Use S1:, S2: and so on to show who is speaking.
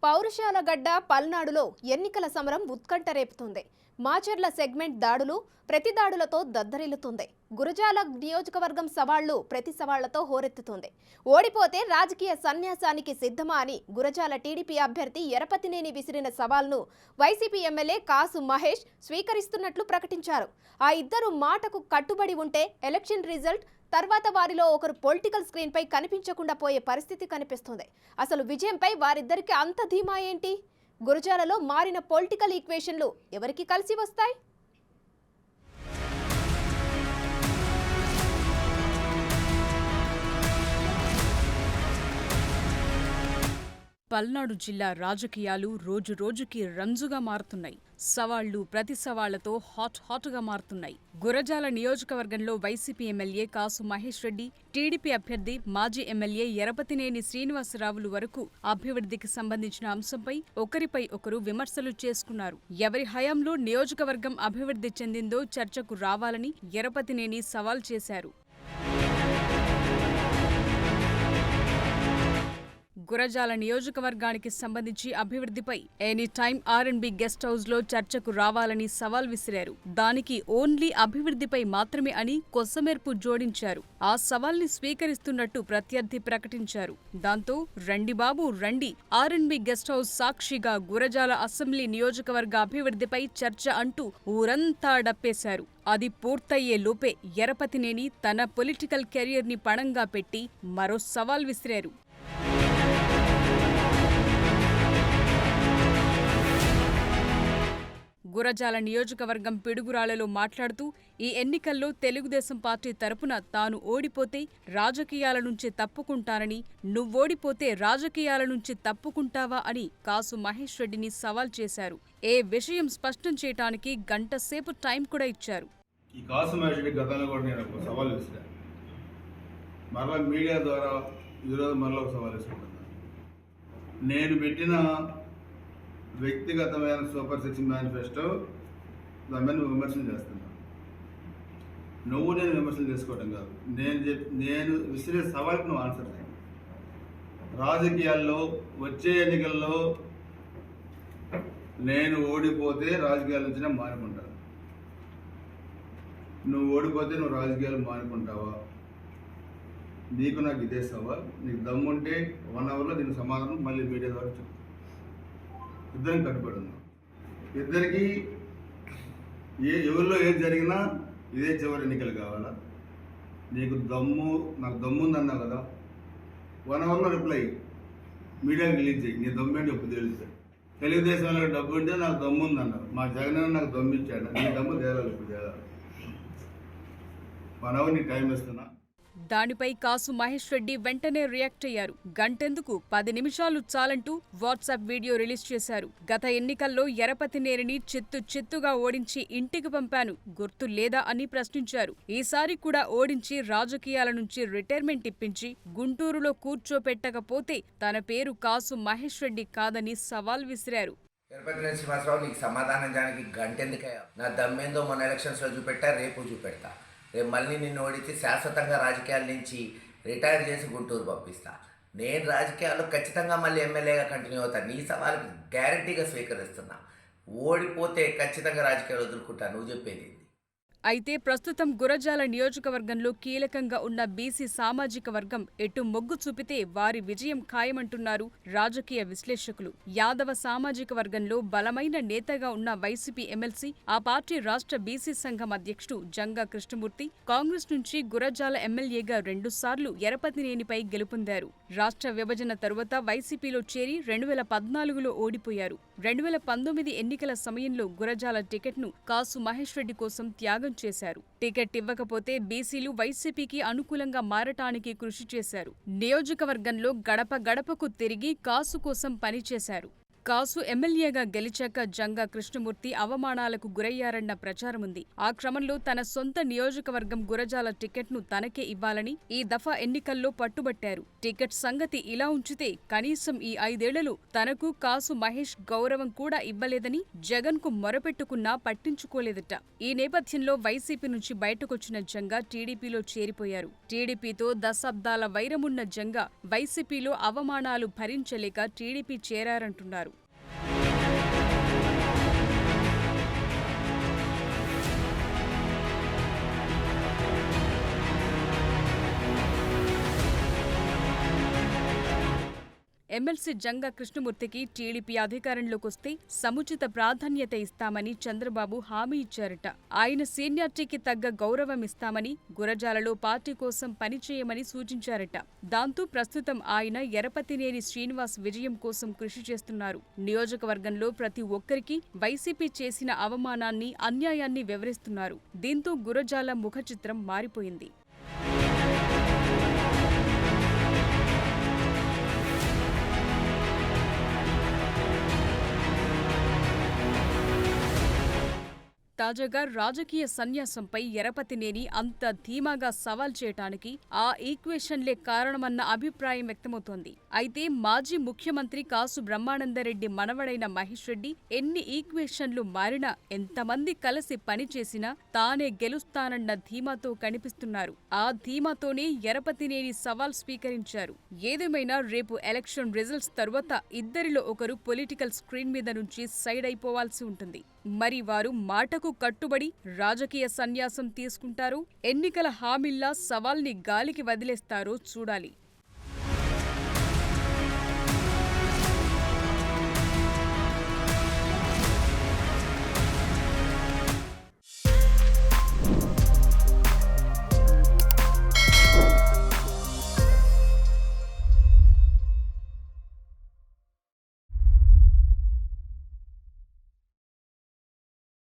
S1: పౌరుషాల గడ్డ పల్నాడులో ఎన్నికల సమరం ఉత్కంఠ రేపుతుంది. మాచర్ల సెగ్మెంట్ దాడులు ప్రతి దాడులతో దద్దరిల్లుతుంది. గురజాల నియోజకవర్గం సవాళ్లు ప్రతి సవాళ్లతో హోరెత్తుతుంది. ఓడిపోతే రాజకీయ సన్యాసానికి సిద్ధమా అని గురజాల టీడీపీ అభ్యర్థి ఎరపతినేని విసిరిన సవాల్ను వైసీపీ ఎమ్మెల్యే కాసు మహేష్ స్వీకరిస్తున్నట్లు ప్రకటించారు. ఆ ఇద్దరు మాటకు కట్టుబడి ఉంటే ఎలక్షన్ రిజల్ట్ తర్వాత వారిలో ఒకరు పొలిటికల్ స్క్రీన్ పై కనిపించకుండా పోయే పరిస్థితి కనిపిస్తుంది. అసలు విజయంపై వారిద్దరికి అంత ధీమా ఏంటి? గురజాలలో మారిన పొలిటికల్ ఈక్వేషన్లు ఎవరికి కలిసి వస్తాయి?
S2: పల్నాడు జిల్లా రాజకీయాలు రోజు రోజుకి రంజుగా మారుతున్నాయి. సవాళ్లు ప్రతి సవాళ్లతో హాట్గా మారుతున్నాయి. గురజాల నియోజకవర్గంలో వైసీపీ ఎమ్మెల్యే కాసు మహేష్ రెడ్డి, టీడీపీ అభ్యర్థి మాజీ ఎమ్మెల్యే ఎరపతినేని శ్రీనివాసరావులు వరకు అభివృద్ధికి సంబంధించిన అంశంపై ఒకరిపై ఒకరు విమర్శలు చేసుకున్నారు. ఎవరి హయాంలో నియోజకవర్గం అభివృద్ధి చెందిందో చర్చకు రావాలని ఎరపతినేని సవాల్ చేశారు. గురజాల నియోజకవర్గానికి సంబంధించి అభివృద్ధిపై any time R&B guest house లో చర్చకు రావాలని సవాల్ విసిరారు. దానికి ఓన్లీ అభివృద్ధిపై మాత్రమే అని కొసమెరుపు జోడించారు. ఆ సవాల్ని స్వీకరిస్తున్నట్టు ప్రత్యర్థి ప్రకటించారు. దాంతో రండి బాబు రండి, R&B గెస్ట్ హౌస్ సాక్షిగా గురజాల అసెంబ్లీ నియోజకవర్గ అభివృద్ధిపై చర్చ అంటూ ఊరంతా డప్పేశారు. అది పూర్తయ్యే లోపే ఎరపతినేని తన పొలిటికల్ కెరియర్ ని పణంగా పెట్టి మరో సవాల్ విసిరారు. గురజాల నియోజకవర్గం పిడుగురాళ్లలో మాట్లాడుతూ ఈ ఎన్నికల్లో తెలుగుదేశం పార్టీ తరపున తాను ఓడిపోతే రాజకీయాల నుంచి తప్పుకుంటానని, నువ్వోడిపోతే రాజకీయాల నుంచి తప్పుకుంటావా అని కాసు మహేష్ రెడ్డిని సవాల్ చేశారు. ఏ విషయం స్పష్టం చేయటానికి గంటసేపు టైం కూడా ఇచ్చారు.
S3: ఈ కాసు మహేష్ రెడ్డి గతంలో కూడా నేను ఒక సవాల్ విసిరాను. మరలా మీడియా ద్వారా ఈరోజు మరలా ఒక సవాల్ వేసుకుంటున్నాను. నేను పెట్టిన వ్యక్తిగతమైన సూపర్ 6 మేనిఫెస్టో దాని మీద విమర్శలు చేస్తున్నాను. నువ్వు నేను విమర్శలు చేసుకోవటం కాదు, నేను విసిరే సవాల్కి నువ్వు ఆన్సర్ చేయాలి. రాజకీయాల్లో వచ్చే ఎన్నికల్లో నేను ఓడిపోతే రాజకీయాల నుంచి నేను మానుకుంటాను. నువ్వు ఓడిపోతే నువ్వు రాజకీయాలు మానుకుంటావా? నీకు నాకు ఇదే సవాల్. నీకు దమ్ముంటే 1 అవర్లో దీనికి సమాధానం మళ్ళీ మీడియా ద్వారా చెప్తాను. ఇద్దరం కట్టుబడి ఉన్నాం. ఇద్దరికి ఎవరిలో ఏది జరిగినా ఇదే చివరి ఎన్నికలు కావాలా? నీకు దమ్ము, నాకు దమ్ము ఉందన్నావు కదా, 1 అవర్లో రిప్లై మీడియాకి రిలీజ్ చేయి. నీ దమ్ము ఏంటి ఎప్పుడు తెలుస్తాయి. తెలుగుదేశంలో డబ్బు ఉంటే నాకు దమ్ము ఉందన్నారు. మా జగన్ నాకు దమ్ము ఇచ్చాడు. నీ దమ్ము తేలాలి, ఇప్పుడు తేలాలి. 1 అవర్ నీ టైం ఇస్తున్నా.
S2: దానిపై కాసు మహేష్ రెడ్డి వెంటనే రియాక్ట్ అయ్యారు. గంటెందుకు 10 నిమిషాలు చాలంటూ వాట్సాప్ వీడియో రిలీజ్ చేశారు. గత ఎన్నికల్లో ఎరపతినేనిని చిత్తుగా ఓడించి ఇంటికి పంపాను, గుర్తు లేదా అని ప్రశ్నించారు. ఈసారి కూడా ఓడించి రాజకీయాల నుంచి రిటైర్మెంట్ ఇప్పించి గుంటూరులో కూర్చోపెట్టకపోతే తన పేరు కాసు మహేష్ రెడ్డి కాదని సవాల్ విసిరారు.
S4: ఎరపతినేని శ్రీనివాసరావు, నీకు సమాధానం చేయడానికి గంటెందుకయ్యా? నా దమ్మేందో మొన్న ఎలక్షన్స్లో చూపెట్టా, రేపు చూపెడతా. రేపు మళ్ళీ నిన్ను ఓడితే శాశ్వతంగా రాజకీయాల నుంచి రిటైర్ చేసి గుంటూరు పంపిస్తా. నేను రాజకీయాల్లో ఖచ్చితంగా మళ్ళీ ఎమ్మెల్యేగా కంటిన్యూ అవుతాను. నీ సవాలుకి గ్యారంటీగా స్వీకరిస్తున్నా. ఓడిపోతే ఖచ్చితంగా రాజకీయాలు వదులుకుంటా. నువ్వు చెప్పేది.
S2: అయితే ప్రస్తుతం గురజాల నియోజకవర్గంలో కీలకంగా ఉన్న బీసీ సామాజిక వర్గం ఎటు మొగ్గు చూపితే వారి విజయం ఖాయమంటున్నారు రాజకీయ విశ్లేషకులు. యాదవ సామాజిక వర్గంలో బలమైన నేతగా ఉన్న వైసీపీ ఎమ్మెల్సీ, ఆ పార్టీ రాష్ట్ర బీసీ సంఘం అధ్యక్షుడు జంగా కృష్ణమూర్తి కాంగ్రెస్ నుంచి గురజాల ఎమ్మెల్యేగా 2 సార్లు ఎరపతినేనిపై గెలుపొందారు. రాష్ట్ర విభజన తరువాత వైసీపీలో చేరి 2014లో ఓడిపోయారు. 2019 ఎన్నికల సమయంలో గురజాల టికెట్ను కాసు మహేష్ రెడ్డి కోసం త్యాగం చేశారు. టికెట్ ఇవ్వకపోతే బీసీలు వైసీపీకి అనుకూలంగా మారటానికి కృషి చేశారు. నియోజకవర్గంలో గడప గడపకు తిరిగి కాసు కోసం పనిచేశారు. కాసు ఎమ్మెల్యేగా గెలిచాక జంగా కృష్ణమూర్తి అవమానాలకు గురయ్యారన్న ప్రచారముంది. ఆ క్రమంలో తన సొంత నియోజకవర్గం గురజాల టికెట్ను తనకే ఇవ్వాలని ఈ దఫా ఎన్నికల్లో పట్టుబట్టారు. టికెట్ సంగతి ఇలా ఉంచితే కనీసం ఈ 5 ఏళ్లలో తనకు కాసు మహేష్ గౌరవం కూడా ఇవ్వలేదని జగన్కు మొరపెట్టుకున్నా పట్టించుకోలేదట. ఈ నేపథ్యంలో వైసీపీ నుంచి బయటకొచ్చిన జంగా టీడీపీలో చేరిపోయారు. టీడీపీతో దశాబ్దాల వైరమున్న జంగా వైసీపీలో అవమానాలు భరించలేక టీడీపీ చేరారంటున్నారు. ఎమ్మెల్సీ జంగా కృష్ణమూర్తికి టీడీపీ అధికారంలోకొస్తే సముచిత ప్రాధాన్యత ఇస్తామని చంద్రబాబు హామీ ఇచ్చారట. ఆయన సీనియారిటీకి తగ్గ గౌరవం ఇస్తామని, గురజాలలో పార్టీ కోసం పనిచేయమని సూచించారట. దాంతో ప్రస్తుతం ఆయన ఎరపతినేని శ్రీనివాస్ విజయం కోసం కృషి చేస్తున్నారు. నియోజకవర్గంలో ప్రతి ఒక్కరికి వైసీపీ చేసిన అవమానాన్ని, అన్యాయాన్ని వివరిస్తున్నారు. దీంతో గురజాల ముఖచిత్రం మారిపోయింది. తాజాగా రాజకీయ సన్యాసంపై ఎరపతినేని అంత ధీమాగా సవాల్ చేయటానికి ఆ ఈక్వేషన్లే కారణమన్న అభిప్రాయం వ్యక్తమవుతోంది. అయితే మాజీ ముఖ్యమంత్రి కాసు బ్రహ్మానందరెడ్డి మనవడైన మహేష్ రెడ్డి ఎన్ని ఈక్వేషన్లు మారినా, ఎంతమంది కలిసి పనిచేసినా తానే గెలుస్తానన్న ధీమాతో కనిపిస్తున్నారు. ఆ ధీమాతోనే ఎరపతినేని సవాల్ స్వీకరించారు. ఏదేమైనా రేపు ఎలక్షన్ రిజల్ట్స్ తరువాత ఇద్దరిలో ఒకరు పొలిటికల్ స్క్రీన్ మీద నుంచి సైడ్ అయిపోవాల్సి ఉంటుంది. మరి వారు మాటకు కట్టుబడి రాజకీయ సన్యాసం తీసుకుంటారో, ఎన్నికల హామీల్లా సవాల్ని గాలికి వదిలేస్తారో చూడాలి.